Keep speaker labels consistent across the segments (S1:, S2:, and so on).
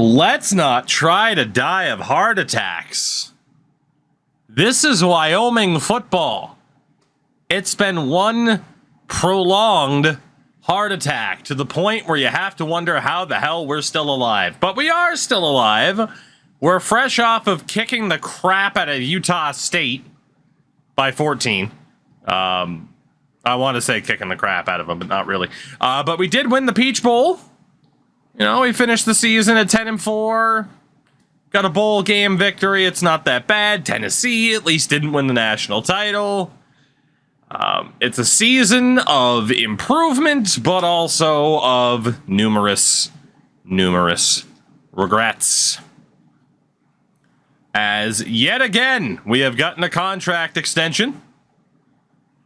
S1: Let's not try to die of heart attacks. This is Wyoming football. It's been one prolonged heart attack to the point where you have to wonder how the hell we're still alive. But we are still alive. We're fresh off of kicking the crap out of Utah State by 14. I want to say kicking the crap out of them, but not really. But we did win the Peach Bowl. You know, we finished the season at 10-4. Got a bowl game victory. It's not that bad. Tennessee at least didn't win the national title. It's a season of improvement, but also of numerous regrets. As yet again, we have gotten a contract extension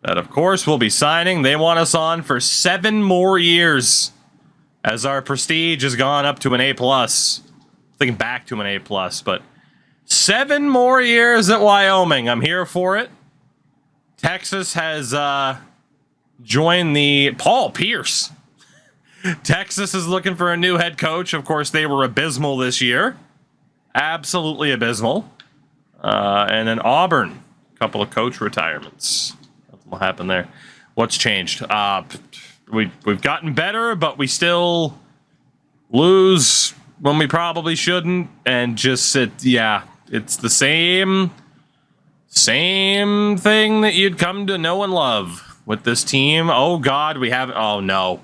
S1: that, of course, we'll be signing. They want us on for 7 more years, as our prestige has gone up to an A+. Thinking back to an A+, but 7 more years at Wyoming. I'm here for it. Texas has joined the Paul Pierce. Texas is looking for a new head coach. Of course, they were abysmal this year. Absolutely abysmal. And then Auburn. A couple of coach retirements. Nothing will happen there. What's changed? We've gotten better, but we still lose when we probably shouldn't. And just, it's the same thing that you'd come to know and love with this team. Oh, God, we haven't. Oh, no.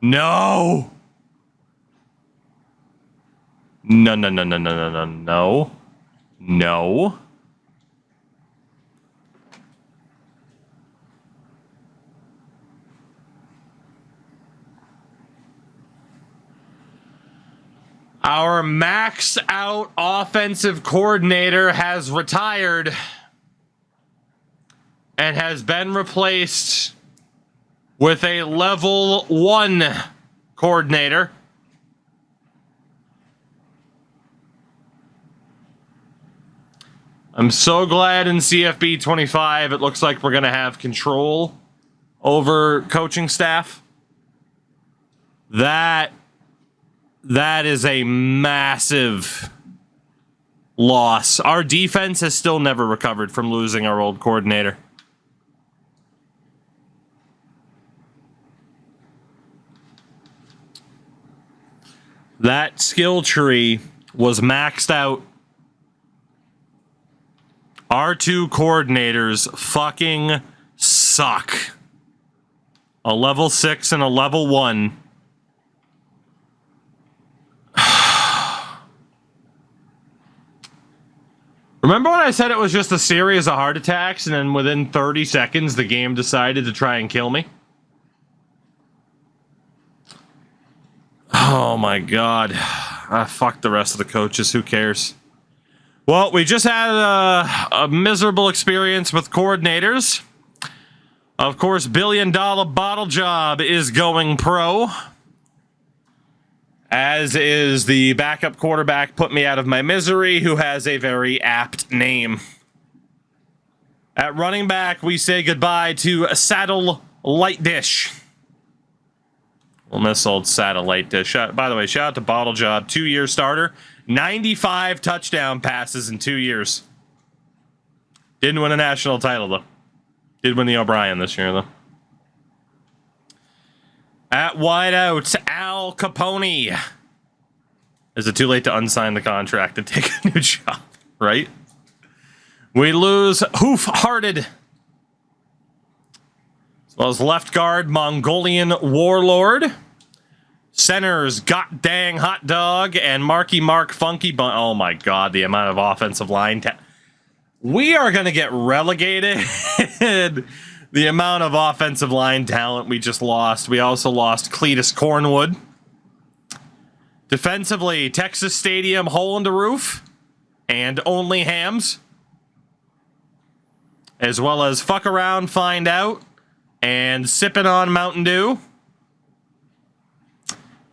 S1: No. No. Our maxed out offensive coordinator has retired and has been replaced with a level 1 coordinator. I'm so glad in CFB 25 it looks like we're going to have control over coaching staff. That is a massive loss. Our defense has still never recovered from losing our old coordinator. That skill tree was maxed out. Our 2 coordinators fucking suck. A level 6 and a level 1. Remember when I said it was just a series of heart attacks and then within 30 seconds the game decided to try and kill me? Oh my God. Fuck the rest of the coaches. Who cares? Well, we just had a miserable experience with coordinators. Of course, $1 billion bottle job is going pro. As is the backup quarterback, put me out of my misery, who has a very apt name. At running back, we say goodbye to Saddle Light Dish. We'll miss old Saddle Light Dish. By the way, shout out to Bottle Job, 2-year starter. 95 touchdown passes in 2 years. Didn't win a national title, though. Did win the O'Brien this year, though. At wideout, Al Capone. Is it too late to unsign the contract and take a new job, right? We lose Hoof-Hearted. As well as left guard, Mongolian Warlord. Centers, Got Dang Hot Dog, and Marky Mark Funky Bun. Oh my God, the amount of offensive line. We are going to get relegated. The amount of offensive line talent we just lost. We also lost Cletus Cornwood. Defensively, Texas Stadium, Hole in the Roof, and Only Hams. As well as Fuck Around, Find Out, and Sippin' on Mountain Dew.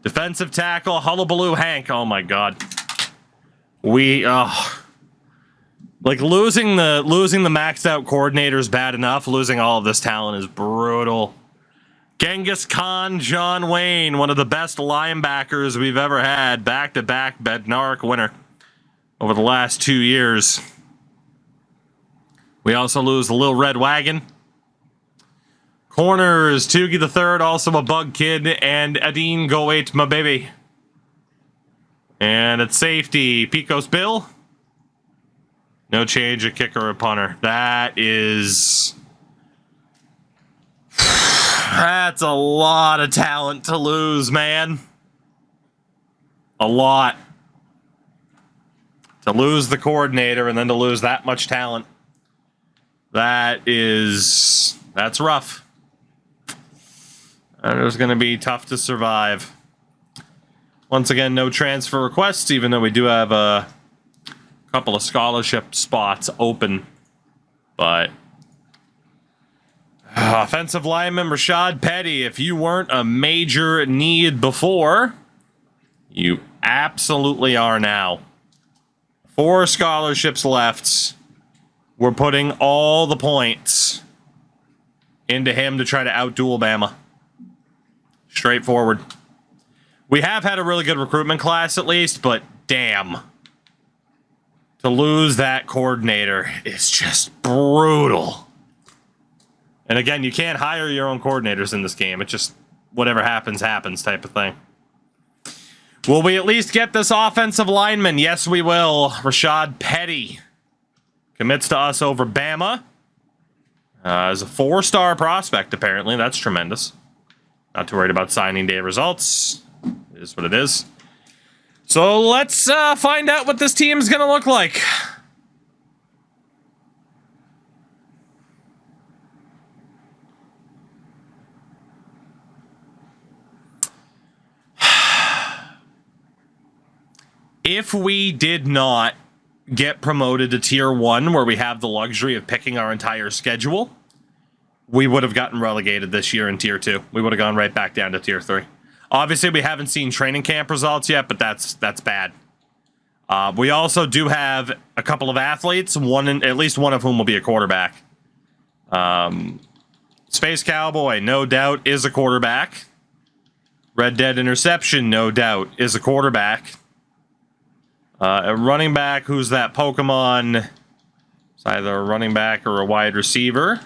S1: Defensive tackle, Hullabaloo Hank. Oh my God. Like losing the maxed out coordinator is bad enough. Losing all of this talent is brutal. Genghis Khan John Wayne, one of the best linebackers we've ever had. Back-to-back Bednarik winner over the last 2 years. We also lose the Little Red Wagon. Corners, Toogie the Third, also a bug kid, and Adine Go 8, my baby. And at safety, Pecos Bill. No change, a kicker or punter. That is... That's a lot of talent to lose, man. A lot. To lose the coordinator and then to lose that much talent. That's rough. And it was going to be tough to survive. Once again, no transfer requests, even though we do have a couple of scholarship spots open. But offensive lineman Rashad Petty, if you weren't a major need before, you absolutely are now. 4 scholarships left. We're putting all the points into him to try to outduel Bama. Straightforward. We have had a really good recruitment class at least, but damn. To lose that coordinator is just brutal. And again, you can't hire your own coordinators in this game. It's just whatever happens, happens type of thing. Will we at least get this offensive lineman? Yes, we will. Rashad Petty commits to us over Bama. As a 4-star prospect, apparently. That's tremendous. Not too worried about signing day results. It is what it is. So let's find out what this team is going to look like. If we did not get promoted to Tier 1, where we have the luxury of picking our entire schedule, we would have gotten relegated this year in Tier 2. We would have gone right back down to Tier 3. Obviously, we haven't seen training camp results yet, but that's bad. We also do have a couple of athletes, at least one of whom will be a quarterback. Space Cowboy, no doubt, is a quarterback. Red Dead Interception, no doubt, is a quarterback. A running back, who's that Pokemon? It's either a running back or a wide receiver.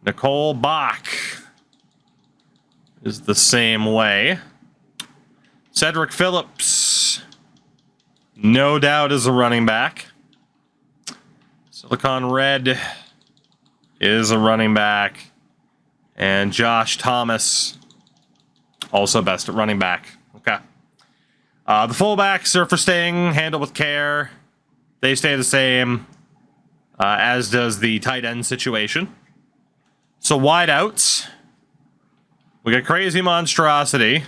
S1: Nicole Bach is the same way. Cedric Phillips, no doubt, is a running back. Silicon Red is a running back. And Josh Thomas, also best at running back. Okay. The fullbacks are for staying, handled with care. They stay the same, as does the tight end situation. So wideouts. We got Crazy Monstrosity.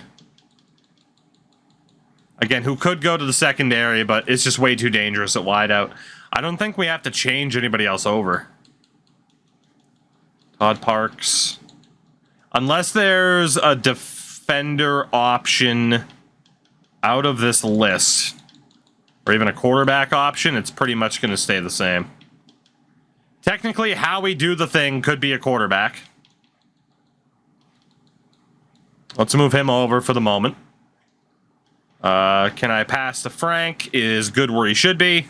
S1: Again, who could go to the secondary, but it's just way too dangerous at wideout. I don't think we have to change anybody else over. Todd Parks. Unless there's a defender option out of this list, or even a quarterback option, it's pretty much going to stay the same. Technically, how we do the thing could be a quarterback. Let's move him over for the moment. Can I pass to Frank? Is good where he should be.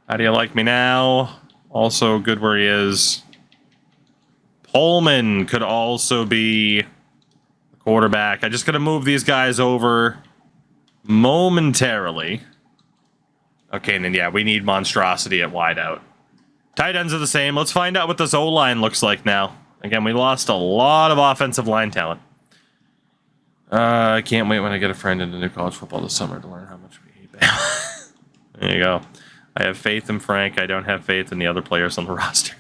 S1: How do you like me now? Also good where he is. Pullman could also be a quarterback. I just got to move these guys over momentarily. Okay, and then yeah, we need Monstrosity at wideout. Tight ends are the same. Let's find out what this O-line looks like now. Again, we lost a lot of offensive line talent. I can't wait when I get a friend into new college football this summer to learn how much we hate Bama. There you go. I have faith in Frank. I don't have faith in the other players on the roster.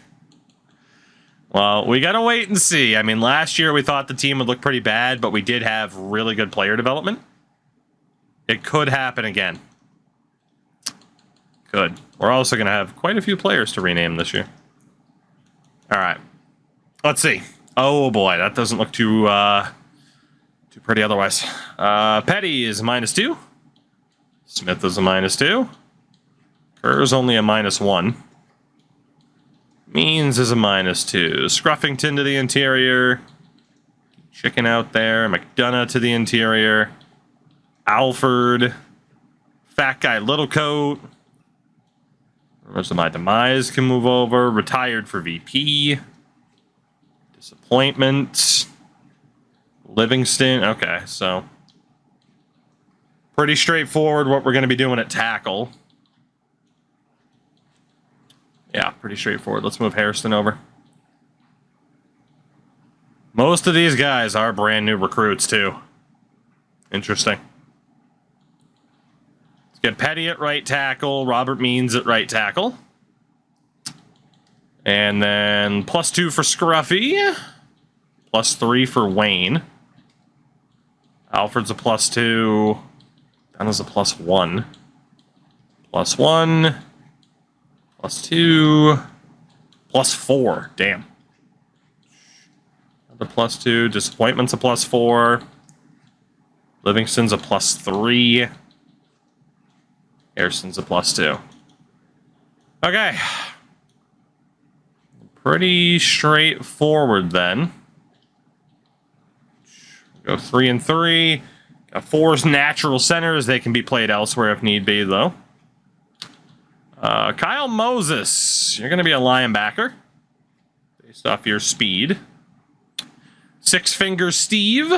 S1: Well, we gotta wait and see. I mean, last year we thought the team would look pretty bad, but we did have really good player development. It could happen again. Good. We're also going to have quite a few players to rename this year. All right. Let's see. Oh, boy. That doesn't look too pretty otherwise. Petty is -2. Smith is a -2. Kerr's only a -1. Means is a -2. Scruffington to the interior. Chicken out there. McDonough to the interior. Alford. Fat guy Littlecoat. Rest of my demise can move over. Retired for VP. Disappointment. Livingston. Okay, so pretty straightforward what we're going to be doing at tackle. Yeah, pretty straightforward. Let's move Hairston over. Most of these guys are brand new recruits, too. Interesting. Let's get Petty at right tackle. Robert Means at right tackle. And then +2 for Scruffy. +3 for Wayne. Alfred's a +2. Donna's a +1. +1. +2. +4. Damn. Another +2. Disappointment's a +4. Livingston's a +3. Harrison's a +2. Okay. Pretty straightforward then. Go 3 and 3. Got 4's natural centers. They can be played elsewhere if need be, though. Kyle Moses, you're going to be a linebacker based off your speed. Six Fingers Steve.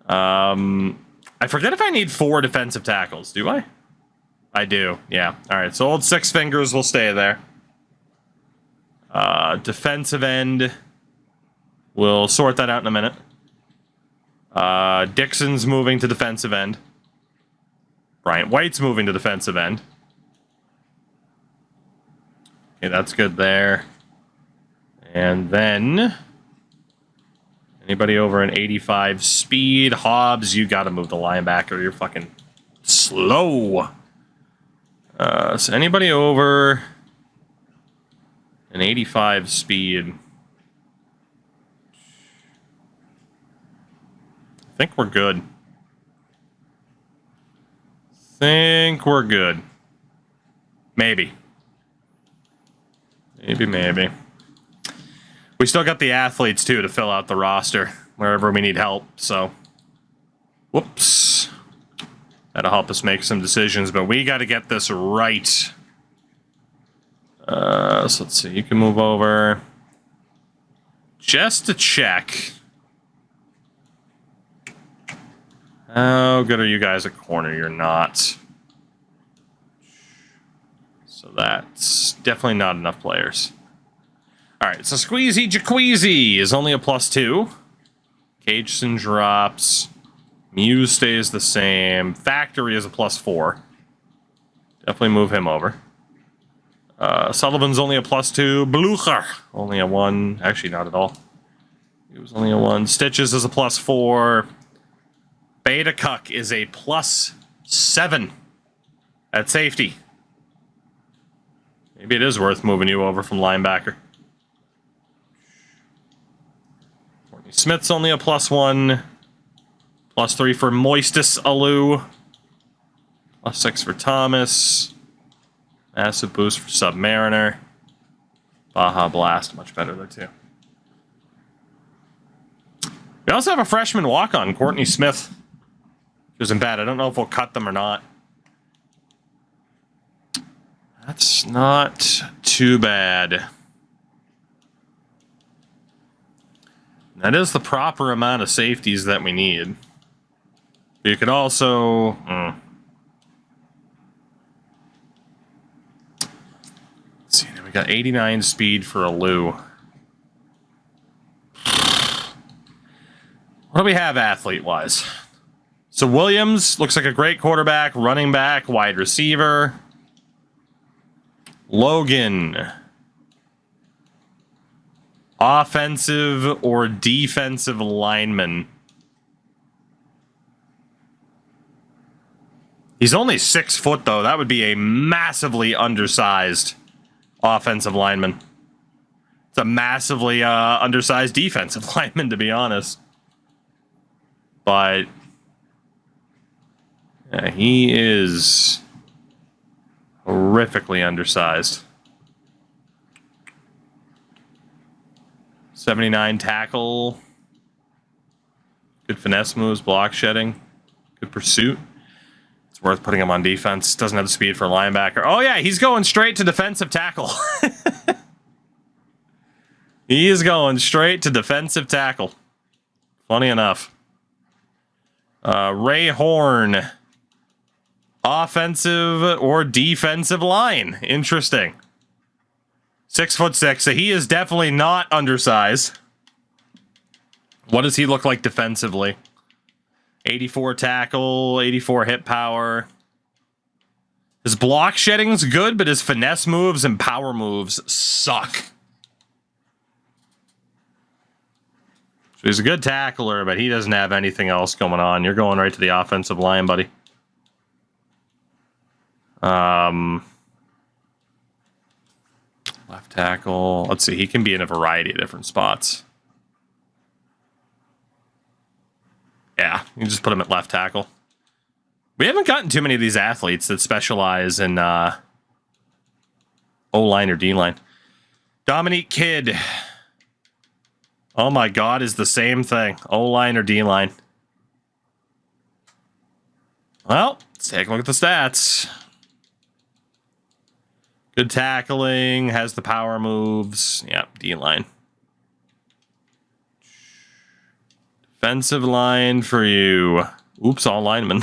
S1: I forget if I need 4 defensive tackles. Do I? I do. Yeah. All right. So old Six Fingers will stay there. Defensive end. We'll sort that out in a minute. Dixon's moving to defensive end. Bryant White's moving to defensive end. Okay, that's good there. And then anybody over an 85 speed? Hobbs, you got to move the linebacker. You're fucking slow. So anybody over an 85 speed? I think we're good. Think we're good. Maybe. Maybe. We still got the athletes, too, to fill out the roster wherever we need help, so. Whoops. That'll help us make some decisions, but we got to get this right. So let's see. You can move over. Just to check. How good are you guys at corner? You're not. So that's definitely not enough players. All right, so Squeezy Jaqueezy is only a +2. Cageson drops. Muse stays the same. Factory is a +4. Definitely move him over. Sullivan's only a +2. Blucher, only a 1. Actually, not at all. He was only a 1. Stitches is a +4. Beta Cuck is a +7 at safety. Maybe it is worth moving you over from linebacker. Courtney Smith's only a +1. +3 for Moistus Alou. +6 for Thomas. Massive boost for Submariner. Baja Blast, much better there too. We also have a freshman walk-on, Courtney Smith. Which isn't bad. I don't know if we'll cut them or not. That's not too bad. That is the proper amount of safeties that we need. You could also... Let's see, we got 89 speed for Alou. What do we have athlete-wise? So Williams looks like a great quarterback, running back, wide receiver. Logan. Offensive or defensive lineman. He's only 6 foot, though. That would be a massively undersized offensive lineman. It's a massively undersized defensive lineman, to be honest. But yeah, he is horrifically undersized. 79 tackle. Good finesse moves, block shedding, good pursuit. It's worth putting him on defense. Doesn't have the speed for a linebacker. Oh yeah, he's going straight to defensive tackle. He is going straight to defensive tackle. Funny enough. Ray Horn. Offensive or defensive line. Interesting. 6'6", so he is definitely not undersized. What does he look like defensively? 84 tackle, 84 hit power. His block shedding's good, but his finesse moves and power moves suck. So he's a good tackler, but he doesn't have anything else going on. You're going right to the offensive line, buddy. Left tackle. Let's see. He can be in a variety of different spots. Yeah, you can just put him at left tackle. We haven't gotten too many of these athletes that specialize in O-line or D-line. Dominique Kidd. Oh my God, is the same thing. O-line or D-line. Well, let's take a look at the stats. Good tackling, has the power moves. Yep, D-line. Defensive line for you. Oops, all linemen.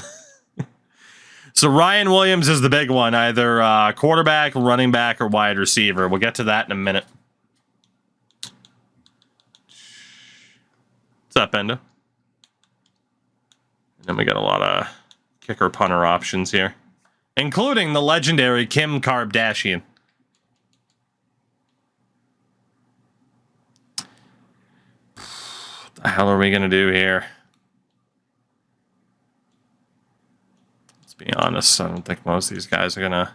S1: So Ryan Williams is the big one. Either quarterback, running back, or wide receiver. We'll get to that in a minute. What's up, Endo? And then we got a lot of kicker punter options here, including the legendary Kim Kardashian. What the hell are we going to do here? Let's be honest, I don't think most of these guys are going to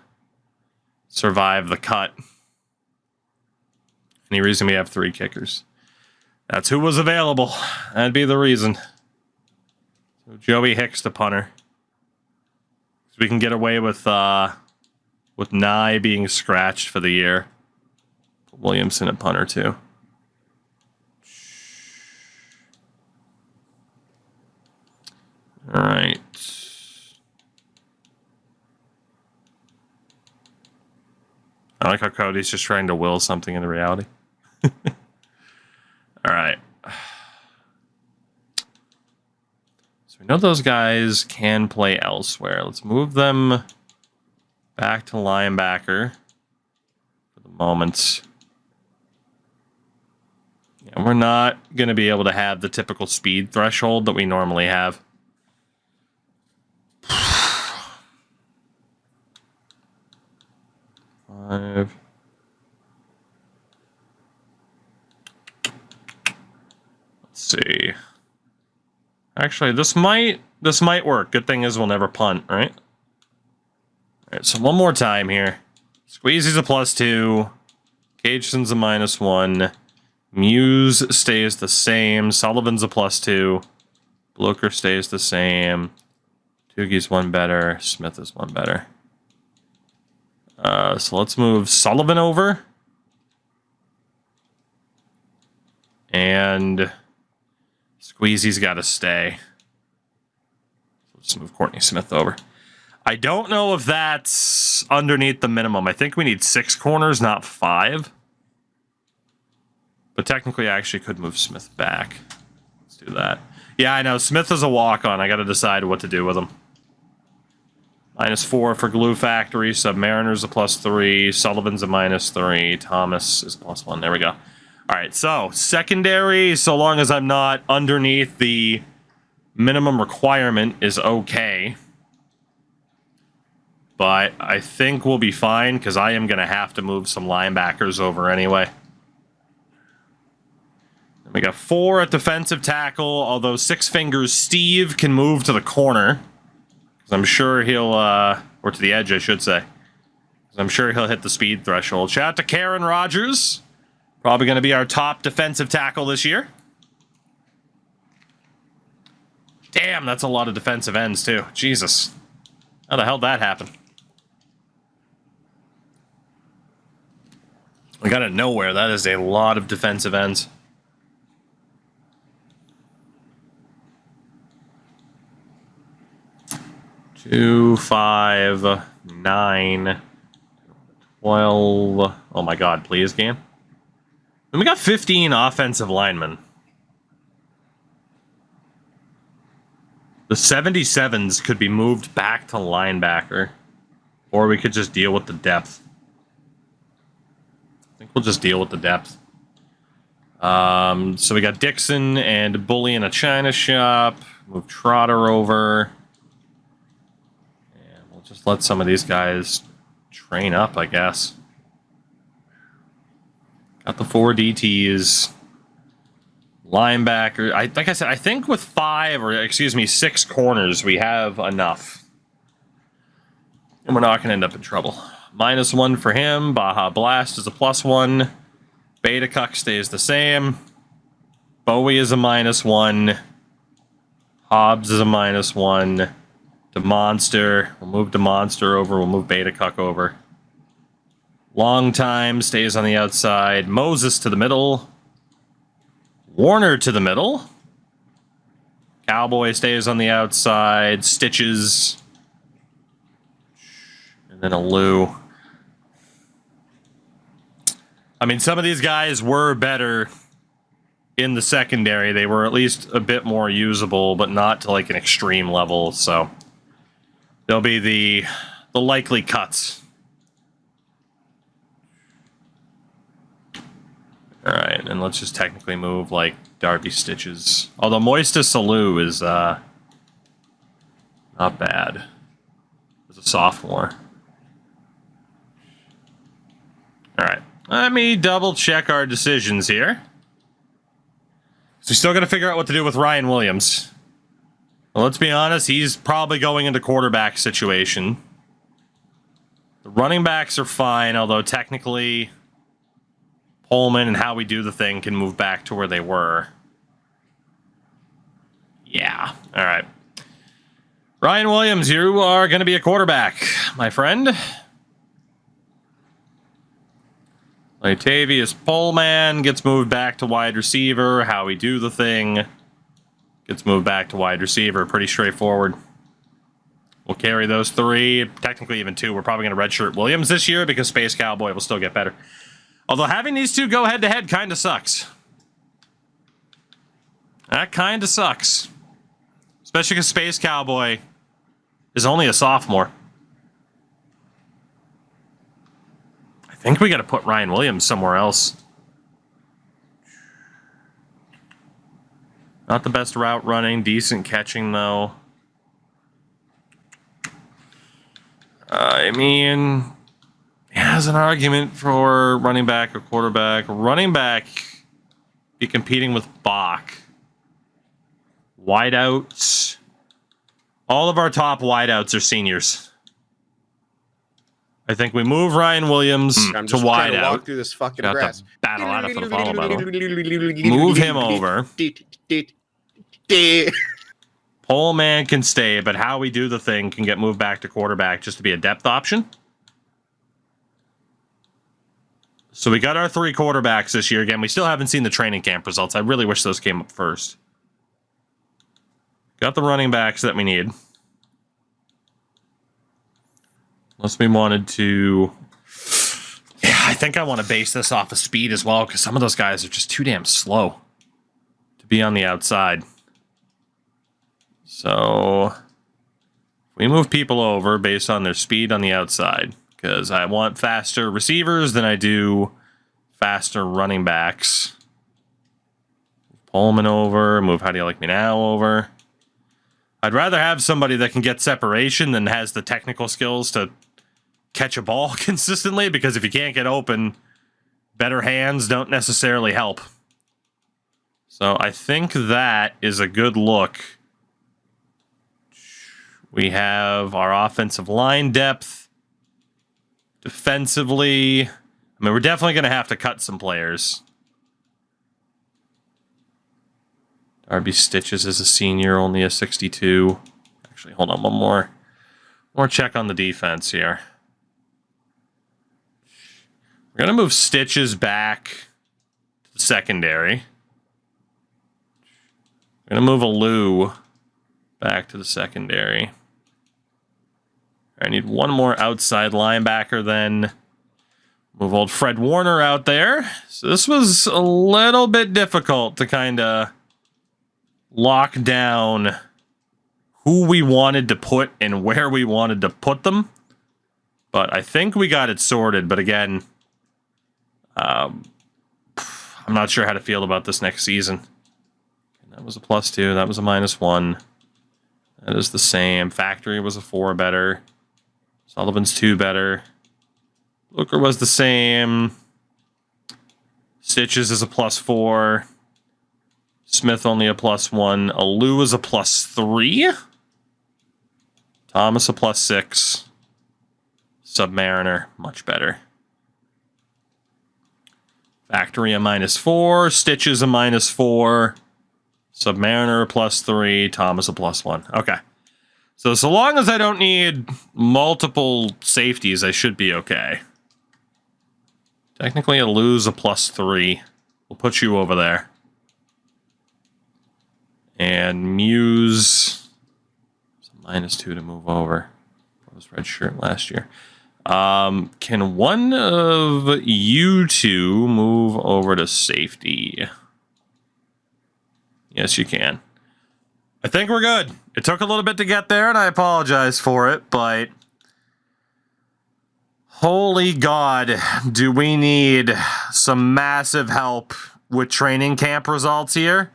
S1: survive the cut. Any reason we have 3 kickers? That's who was available. That'd be the reason. So Joey Hicks, the punter. So we can get away with Nye being scratched for the year. Put Williamson at punter too. All right. I like how Cody's just trying to will something into reality. All right. So we know those guys can play elsewhere. Let's move them back to linebacker for the moment. Yeah, we're not going to be able to have the typical speed threshold that we normally have. Five. See. Actually, this might work. Good thing is we'll never punt, right? All right, so one more time here. Squeezy's a +2. Cageson's a -1. Muse stays the same. Sullivan's a +2. Blooker stays the same. Tugi's 1 better. Smith is 1 better. So let's move Sullivan over. And Squeezy's got to stay. Let's move Courtney Smith over. I don't know if that's underneath the minimum. I think we need 6 corners, not 5. But technically, I actually could move Smith back. Let's do that. Yeah, I know. Smith is a walk-on. I got to decide what to do with him. -4 for Glue Factory. Submariner's a +3. Sullivan's a -3. Thomas is +1. There we go. All right, so secondary, so long as I'm not underneath the minimum requirement, is okay. But I think we'll be fine because I am going to have to move some linebackers over anyway. And we got 4 at defensive tackle, although Six Fingers Steve can move to the corner. Because I'm sure he'll, or to the edge, I should say. Because I'm sure he'll hit the speed threshold. Shout out to Karen Rogers. Probably going to be our top defensive tackle this year. Damn, that's a lot of defensive ends, too. Jesus. How the hell did that happen? We got it nowhere. That is a lot of defensive ends. 2, 5, 9, 12. Oh my god, please, game. And we got 15 offensive linemen. The 77s could be moved back to linebacker. Or we could just deal with the depth. I think we'll just deal with the depth. So we got Dixon and Bully in a China shop. Move Trotter over. And we'll just let some of these guys train up, I guess. Got the 4 DTs. Linebacker. Like I said, I think with 6 corners, we have enough. And we're not going to end up in trouble. -1 for him. Baja Blast is a +1. Beta Cuck stays the same. Bowie is a -1. Hobbs is a -1. DeMonster. We'll move DeMonster over. We'll move Beta Cuck over. Long Time stays on the outside. Moses to the middle. Warner to the middle. Cowboy stays on the outside. Stitches. And then a Lou. I mean, some of these guys were better in the secondary. They were at least a bit more usable, but not to like an extreme level. So they'll be the likely cuts. All right, and let's just technically move like Darby Stitches. Although Moista Salou is not bad as a sophomore. All right, let me double check our decisions here. So we're still going to figure out what to do with Ryan Williams. Well, let's be honest, he's probably going into quarterback situation. The running backs are fine, although technically Pullman and how we do the thing can move back to where they were. Yeah, all right. Ryan Williams, you are going to be a quarterback, my friend. Latavius Pullman gets moved back to wide receiver. How we do the thing gets moved back to wide receiver. Pretty straightforward. We'll carry those 3, technically even 2. We're probably going to redshirt Williams this year because Space Cowboy will still get better. Although having these 2 go head-to-head kind of sucks. That kind of sucks. Especially because Space Cowboy is only a sophomore. I think we got to put Ryan Williams somewhere else. Not the best route running. Decent catching, though. I mean, he has an argument for running back or quarterback. Running back, be competing with Bach. Wideouts. All of our top wideouts are seniors. I think we move Ryan Williams to wideout.
S2: Walk through this fucking grass.
S1: Battle out for the follow battle. Move him over. Pullman can stay, but how we do the thing can get moved back to quarterback just to be a depth option. So we got our 3 quarterbacks this year. Again, we still haven't seen the training camp results. I really wish those came up first. Got the running backs that we need. Unless we wanted to... Yeah, I think I want to base this off of speed as well, because some of those guys are just too damn slow to be on the outside. So we move people over based on their speed on the outside, because I want faster receivers than I do faster running backs. Pullman over, move How Do You Like Me Now over. I'd rather have somebody that can get separation than has the technical skills to catch a ball consistently, because if you can't get open, better hands don't necessarily help. So I think that is a good look. We have our offensive line depth. Defensively, I mean, we're definitely going to have to cut some players. Darby Stitches is a senior, only a 62. Actually, hold on, one more check on the defense here. We're going to move Stitches back to the secondary. We're going to move Alou back to the secondary. I need one more outside linebacker then. Move old Fred Warner out there. So this was a little bit difficult to kind of lock down who we wanted to put and where we wanted to put them. But I think we got it sorted. But again, I'm not sure how to feel about this next season. That was a +2. That was a -1. That is the same. Factory was a 4 better. Sullivan's 2 better. Looker was the same. Stitches is a +4. Smith only a +1. Alou is a +3. Thomas a +6. Submariner, much better. Factory a -4. Stitches a -4. Submariner a +3. Thomas a +1. Okay. So long as I don't need multiple safeties, I should be okay. Technically, Alou's a +3. We'll put you over there. And Muse is a -2 to move over. That was red shirt last year. Can one of you two move over to safety? Yes, you can. I think we're good. It took a little bit to get there, and I apologize for it, but holy God, do we need some massive help with training camp results here?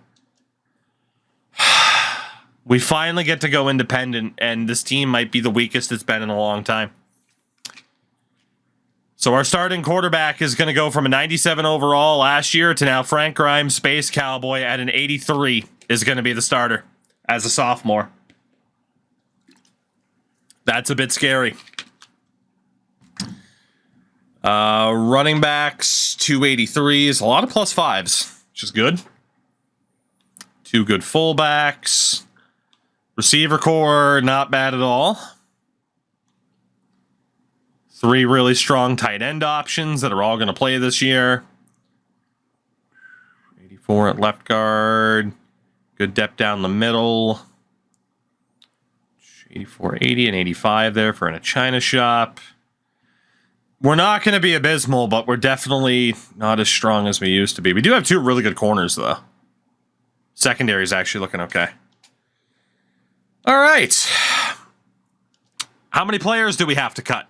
S1: We finally get to go independent, and this team might be the weakest it's been in a long time. So our starting quarterback is going to go from a 97 overall last year to now Frank Grimes, Space Cowboy, at an 83 is going to be the starter as a sophomore. That's a bit scary. Running backs, 283s, a lot of +5s, which is good. 2 good fullbacks. Receiver core, not bad at all. 3 really strong tight end options that are all going to play this year. 84 at left guard. Good depth down the middle. 84, 80, and 85 there for in a China shop. We're not going to be abysmal, but we're definitely not as strong as we used to be. We do have 2 really good corners, though. Secondary is actually looking okay. All right. How many players do we have to cut?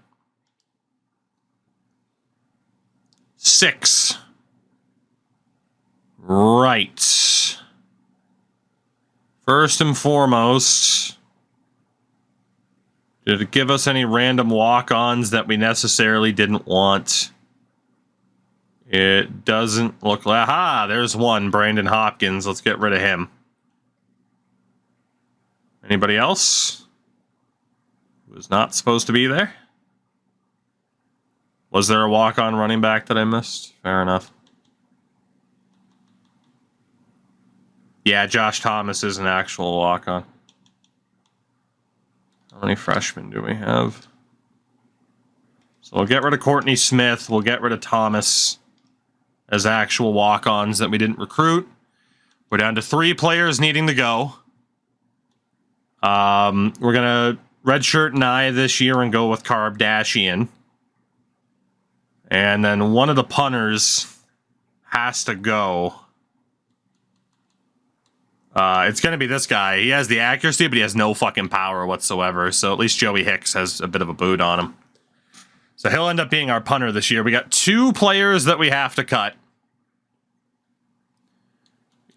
S1: 6. Right. First and foremost, did it give us any random walk-ons that we necessarily didn't want? It doesn't look like... Aha, there's one, Brandon Hopkins. Let's get rid of him. Anybody else? Who was not supposed to be there? Was there a walk-on running back that I missed? Fair enough. Yeah, Josh Thomas is an actual walk-on. How many freshmen do we have? So we'll get rid of Courtney Smith. We'll get rid of Thomas as actual walk-ons that we didn't recruit. We're down to 3 players needing to go. We're going to redshirt Nye this year and go with Kardashian. And then one of the punters has to go. It's going to be this guy. He has the accuracy, but he has no fucking power whatsoever. So at least Joey Hicks has a bit of a boot on him. So he'll end up being our punter this year. We got 2 players that we have to cut.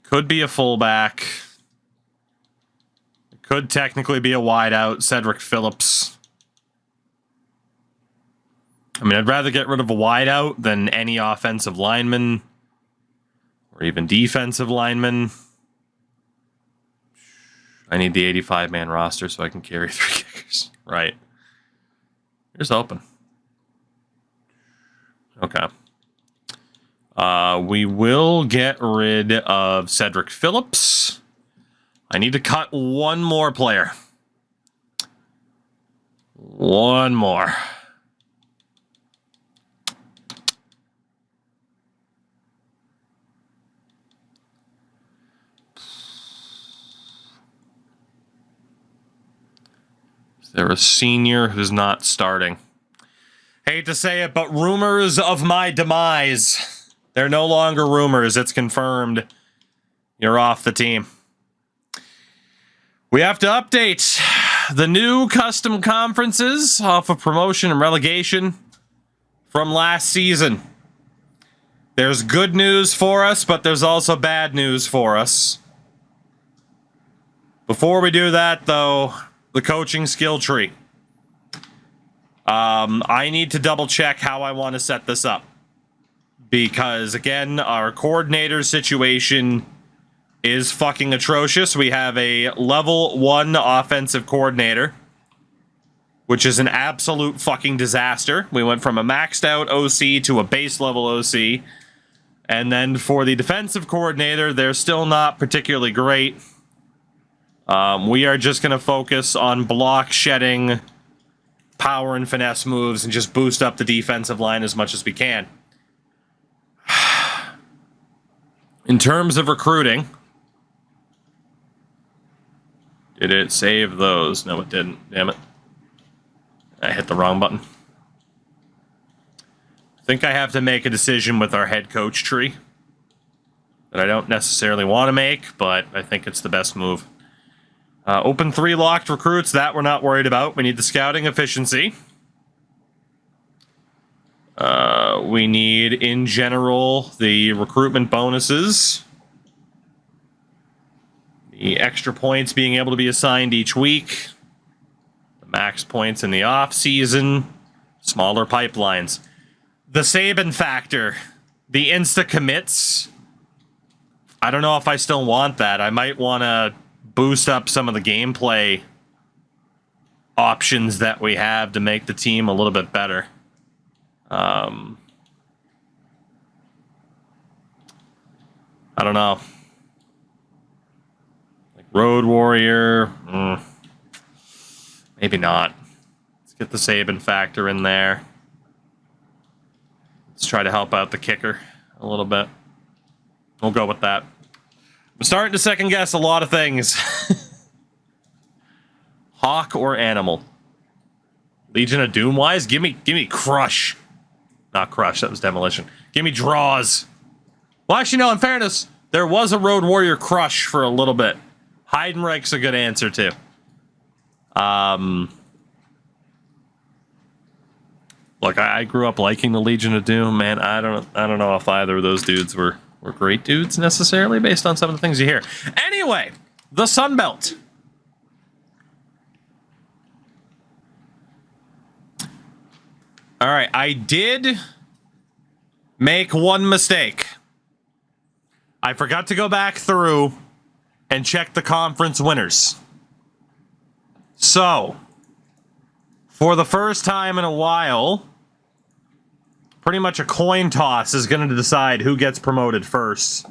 S1: Could be a fullback. It could technically be a wideout, Cedric Phillips. I mean, I'd rather get rid of a wideout than any offensive lineman or even defensive lineman. I need the 85-man roster so I can carry 3 kickers. Right. Here's open. Okay. We will get rid of Cedric Phillips. I need to cut one more player. One more. They're a senior who's not starting. Hate to say it, but rumors of my demise. They're no longer rumors. It's confirmed. You're off the team. We have to update the new custom conferences off of promotion and relegation from last season. There's good news for us, but there's also bad news for us. Before we do that, though, the coaching skill tree. I need to double check how I want to set this up. Because, again, our coordinator situation is fucking atrocious. We have a level 1 offensive coordinator, which is an absolute fucking disaster. We went from a maxed out OC to a base level OC. And then for the defensive coordinator, they're still not particularly great. We are just going to focus on block shedding, power and finesse moves, and just boost up the defensive line as much as we can. In terms of recruiting, did it save those? No, it didn't. Damn it. I hit the wrong button. I think I have to make a decision with our head coach tree that I don't necessarily want to make, but I think it's the best move. Open 3 locked recruits, that we're not worried about. We need the scouting efficiency. We need, in general, the recruitment bonuses. The extra points being able to be assigned each week. The max points in the off season. Smaller pipelines. The Saban factor. The insta commits. I don't know if I still want that. I might want to boost up some of the gameplay options that we have to make the team a little bit better. I don't know. Like Road Warrior. Maybe not. Let's get the Saban factor in there. Let's try to help out the kicker a little bit. We'll go with that. I'm starting to second guess a lot of things. Hawk or Animal? Legion of Doom wise? Give me Crush. Not Crush, that was Demolition. Give me Draws. Well, actually, no, in fairness, there was a Road Warrior Crush for a little bit. Heidenreich's a good answer, too. Look, I grew up liking the Legion of Doom, man. I don't know if either of those dudes were great dudes, necessarily, based on some of the things you hear. Anyway, the Sun Belt. All right, I did make one mistake. I forgot to go back through and check the conference winners. So, for the first time in a while, pretty much a coin toss is going to decide who gets promoted first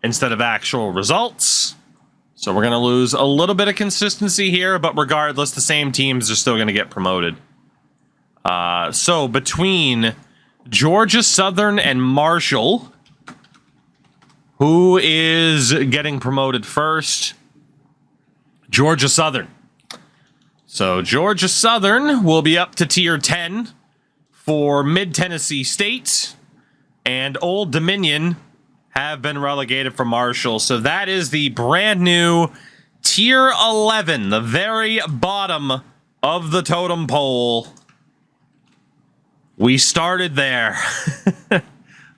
S1: instead of actual results. So we're going to lose a little bit of consistency here, but regardless, the same teams are still going to get promoted. So between Georgia Southern and Marshall, who is getting promoted first? Georgia Southern. So Georgia Southern will be up to Tier 10 for Mid-Tennessee State, and Old Dominion have been relegated from Marshall. So that is the brand new Tier 11, the very bottom of the totem pole. We started there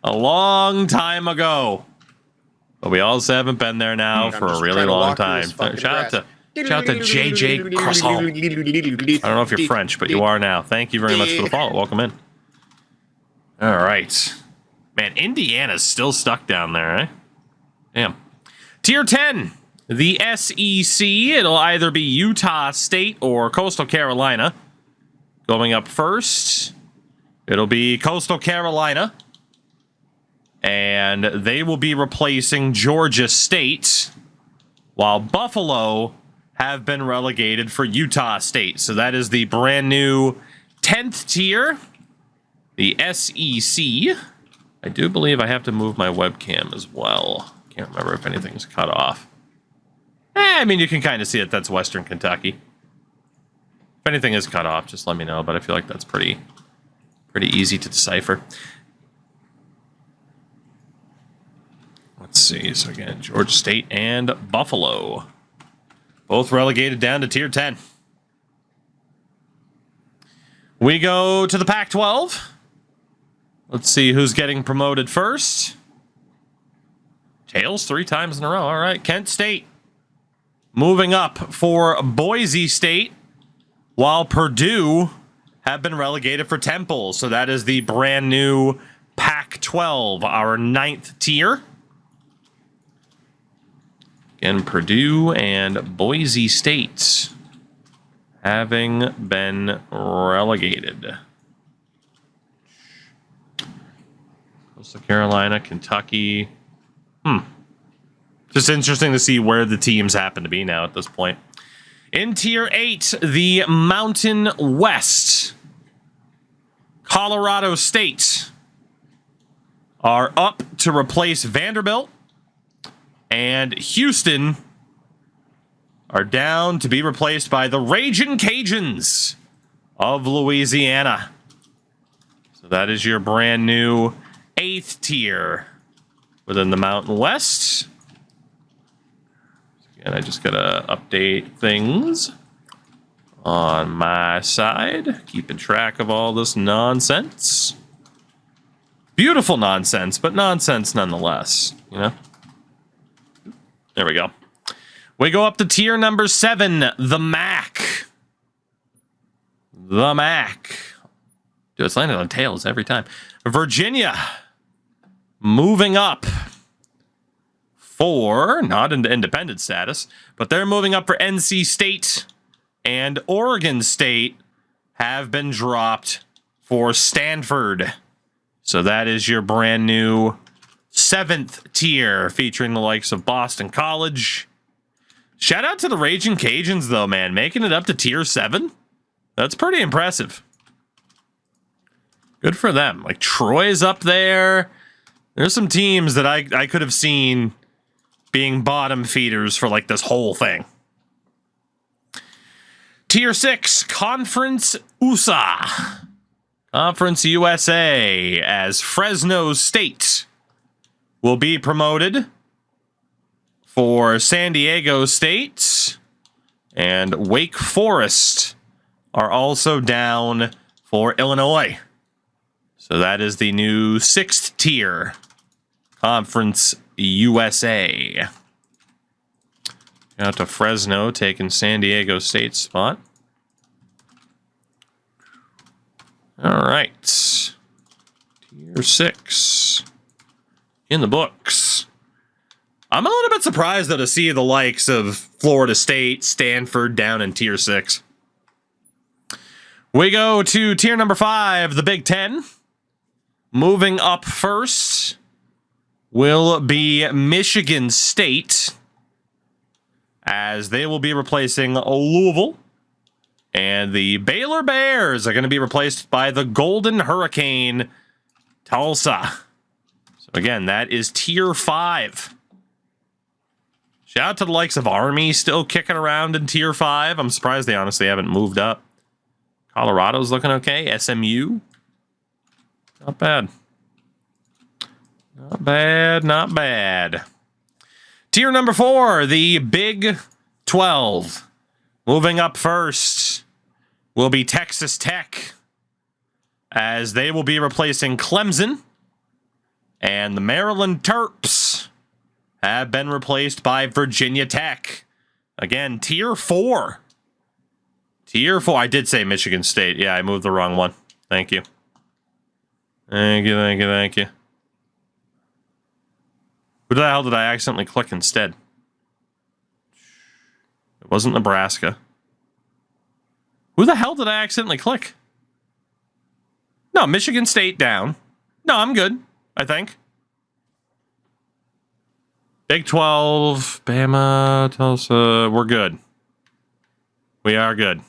S1: a long time ago, but we also haven't been there now for a really long time. Shout out to JJ Croissant. I don't know if you're French, but you are now. Thank you very much for the follow. Welcome in. All right. Man, Indiana's still stuck down there, eh? Damn. Tier 10, the SEC. It'll either be Utah State or Coastal Carolina. Going up first, it'll be Coastal Carolina. And they will be replacing Georgia State, while Buffalo have been relegated for Utah State. So that is the brand new 10th tier, the SEC. I do believe I have to move my webcam as well. Can't remember if anything's cut off. I mean, you can kind of see it. That's Western Kentucky. If anything is cut off, just let me know, but I feel like that's pretty easy to decipher. Let's see. So again, Georgia State and Buffalo. Both relegated down to Tier 10. We go to the Pac-12. Let's see who's getting promoted first. Tails 3 times in a row. All right, Kent State moving up for Boise State, while Purdue have been relegated for Temple. So that is the brand new Pac-12, our 9th tier. Again, Purdue and Boise State having been relegated. Coastal Carolina, Kentucky. Just interesting to see where the teams happen to be now at this point. In Tier 8, the Mountain West, Colorado State are up to replace Vanderbilt, and Houston are down to be replaced by the Ragin' Cajuns of Louisiana. So that is your brand new 8th tier within the Mountain West. And I just gotta update things on my side, keeping track of all this nonsense. Beautiful nonsense, but nonsense nonetheless, you know? There we go. We go up to tier number 7, the MAC. The MAC. Dude, it's landed on tails every time. Virginia moving up for, not into independent status, but they're moving up for NC State, and Oregon State have been dropped for Stanford. So that is your brand new 7th tier, featuring the likes of Boston College. Shout out to the Ragin' Cajuns, though, man. Making it up to tier 7. That's pretty impressive. Good for them. Like, Troy's up there. There's some teams that I could have seen being bottom feeders for, like, this whole thing. Tier 6, Conference USA. Conference USA, as Fresno State will be promoted for San Diego State, and Wake Forest are also down for Illinois. So that is the new 6th tier, Conference USA. Out to Fresno, taking San Diego State's spot. All right. Tier 6 in the books. I'm a little bit surprised, though, to see the likes of Florida State, Stanford down in tier 6. We go to tier number 5, the Big Ten. Moving up first will be Michigan State, as they will be replacing Louisville. And the Baylor Bears are going to be replaced by the Golden Hurricane, Tulsa. So again, that is tier 5. Shout out to the likes of Army still kicking around in tier 5. I'm surprised they honestly haven't moved up. Colorado's looking okay. SMU. Not bad. Not bad, not bad. Tier number 4, the Big 12. Moving up first will be Texas Tech, as they will be replacing Clemson. And the Maryland Terps have been replaced by Virginia Tech. Again, tier 4. Tier 4. I did say Michigan State. Yeah, I moved the wrong one. Thank you. Thank you, thank you, thank you. Who the hell did I accidentally click instead? It wasn't Nebraska. Who the hell did I accidentally click? No, Michigan State down. No, I'm good, I think. Big 12, Bama, Tulsa, we're good. We are good.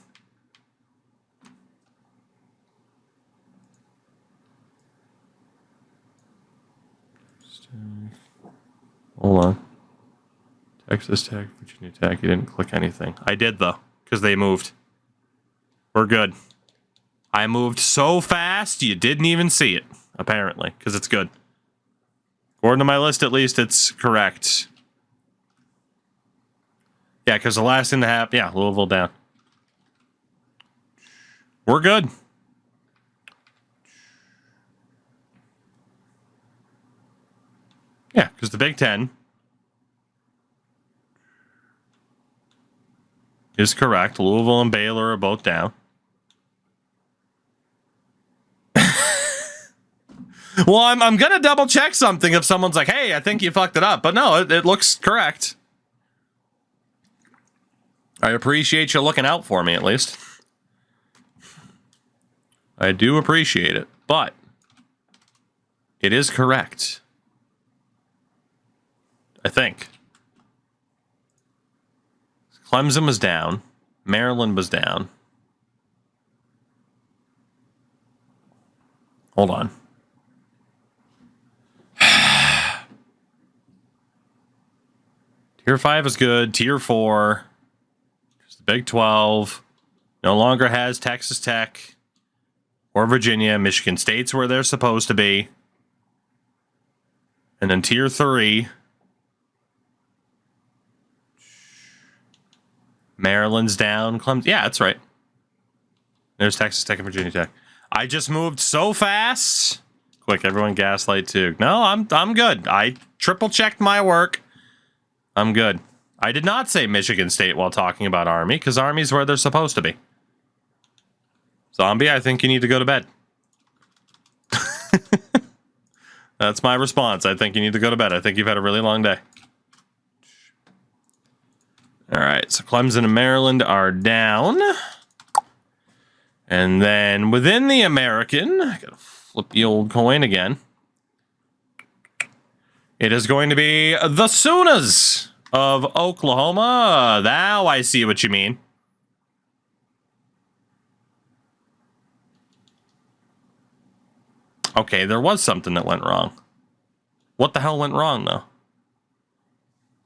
S1: Hold on. Texas Tech, Virginia Tech. You didn't click anything. I did, though, because they moved. We're good. I moved so fast, you didn't even see it, apparently, because it's good. According to my list, at least, it's correct. Yeah, because the last thing to happen... Yeah, Louisville down. We're good. Yeah, because the Big Ten is correct. Louisville and Baylor are both down. Well, I'm going to double check something if someone's like, hey, I think you fucked it up. But no, it looks correct. I appreciate you looking out for me, at least. I do appreciate it. But it is correct. I think. Clemson was down. Maryland was down. Hold on. Tier 5 is good. Tier 4. The Big 12. No longer has Texas Tech or Virginia. Michigan State's where they're supposed to be. And then Tier 3. Maryland's down. Clemson. Yeah, that's right. There's Texas Tech and Virginia Tech. I just moved so fast. Quick, everyone gaslight too. No, I'm good. I triple checked my work. I'm good. I did not say Michigan State while talking about Army, because Army's where they're supposed to be. Zombie, I think you need to go to bed. That's my response. I think you need to go to bed. I think you've had a really long day. All right, so Clemson and Maryland are down. And then within the American, I gotta flip the old coin again. It is going to be the Sooners of Oklahoma. Now I see what you mean. Okay, there was something that went wrong. What the hell went wrong, though?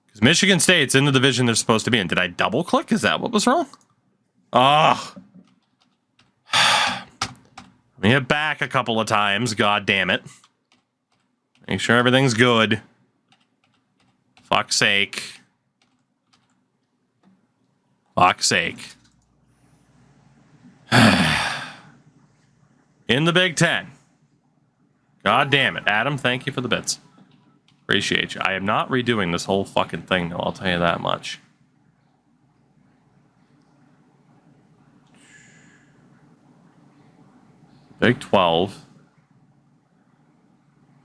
S1: Because Michigan State's in the division they're supposed to be in. Did I double click? Is that what was wrong? Oh. Let me hit back a couple of times. God damn it. Make sure everything's good. Fuck's sake. Fuck's sake. In the Big Ten. God damn it. Adam, thank you for the bits. Appreciate you. I am not redoing this whole fucking thing, though. I'll tell you that much. Big 12.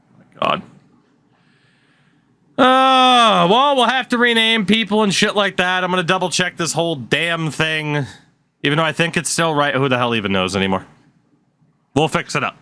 S1: Oh my God. Well, we'll have to rename people and shit like that. I'm going to double check this whole damn thing. Even though I think it's still right. Who the hell even knows anymore? We'll fix it up.